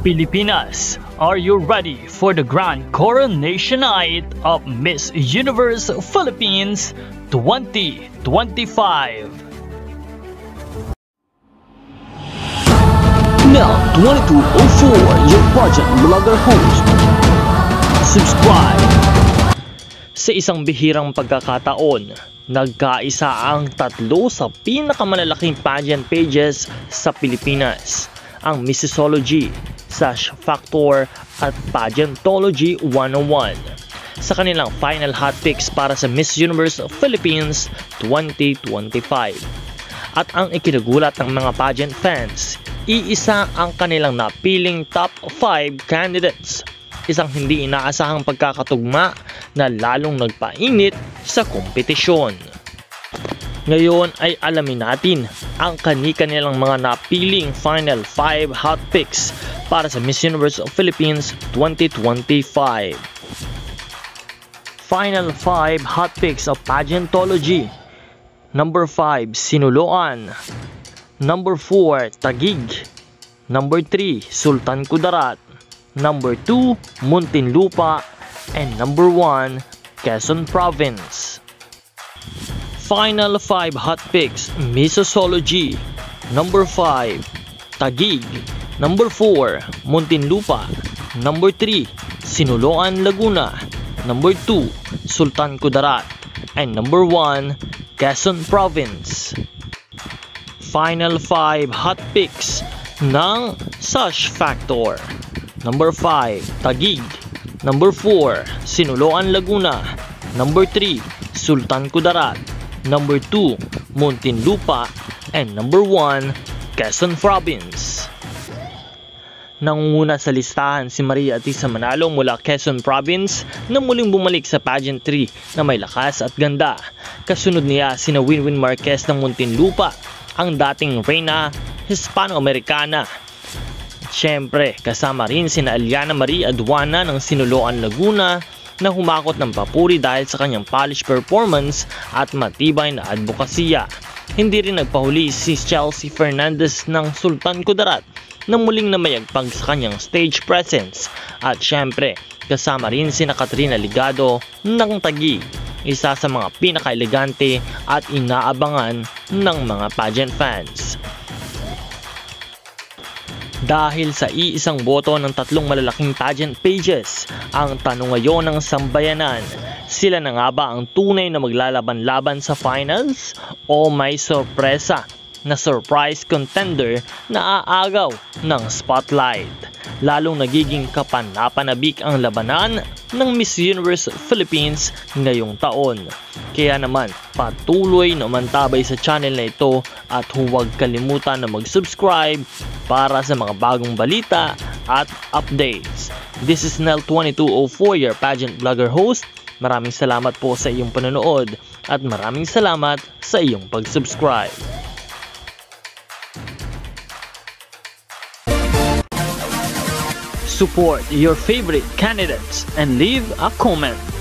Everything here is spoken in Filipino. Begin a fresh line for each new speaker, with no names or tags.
Pilipinas, are you ready for the grand coronation night of Miss Universe Philippines 2025?
Now 2204, your pageant blogger host. Subscribe!
Sa isang bihirang pagkakataon, nagkaisa ang tatlo sa pinakamalalaking pageant pages sa Pilipinas, ang Missology, Sash Factor at Pageantology 101 sa kanilang final hot picks para sa Miss Universe Philippines 2025. At ang ikinagulat ng mga pageant fans, iisa ang kanilang napiling top 5 candidates. Isang hindi inaasahang pagkakatugma na lalong nagpainit sa kompetisyon. Ngayon ay alamin natin ang kani-kanilang mga napiling final 5 hot picks para sa Miss Universe Philippines 2025. Final 5 hot picks of Pageantology. Number 5, Sinuloan. Number 4, Taguig. Number 3, Sultan Kudarat. Number 2, Muntinlupa. And number 1, Quezon Province. Final 5 hot picks, Missology. Number 5, Taguig. Number 4, Muntinlupa. Number 3, Sinuloan, Laguna. Number 2, Sultan Kudarat. And number 1, Quezon Province. Final 5 hot picks ng Sash Factor. Number 5, Taguig. Number 4, Sinuloan, Laguna. Number 3, Sultan Kudarat. Number 2, Muntinlupa. And number 1, Quezon Province. Nangunguna sa listahan si Maria Atisa Manalo mula Quezon Province na muling bumalik sa pageantry na may lakas at ganda. Kasunod niya sina Winwin Marquez ng Muntinlupa, ang dating reyna Hispano-Americana. Siyempre, kasama rin sina Eliana Marie Aduana ng Sinuloan, Laguna na humakot ng papuri dahil sa kanyang polished performance at matibay na advokasya. Hindi rin nagpahuli si Chelsea Fernandez ng Sultan Kudarat na muling namayagpag sa kanyang stage presence. At siyempre, kasama rin sina Katrina Ligado ng Taguig, isa sa mga pinaka-elegante at inaabangan ng mga pageant fans. Dahil sa iisang boto ng tatlong malalaking pageant pages, ang tanong ngayon ng sambayanan, sila na nga ba ang tunay na maglalaban-laban sa finals o may sorpresa na surprise contender na aagaw ng spotlight? Lalong nagiging kapanapanabik ang labanan ng Miss Universe Philippines ngayong taon. Kaya naman, patuloy na mantabay sa channel na ito at huwag kalimutan na mag-subscribe para sa mga bagong balita at updates. This is Nel2204, your pageant blogger host. Maraming salamat po sa iyong panonood at maraming salamat sa iyong pag-subscribe.
Support your favorite candidates and leave a comment.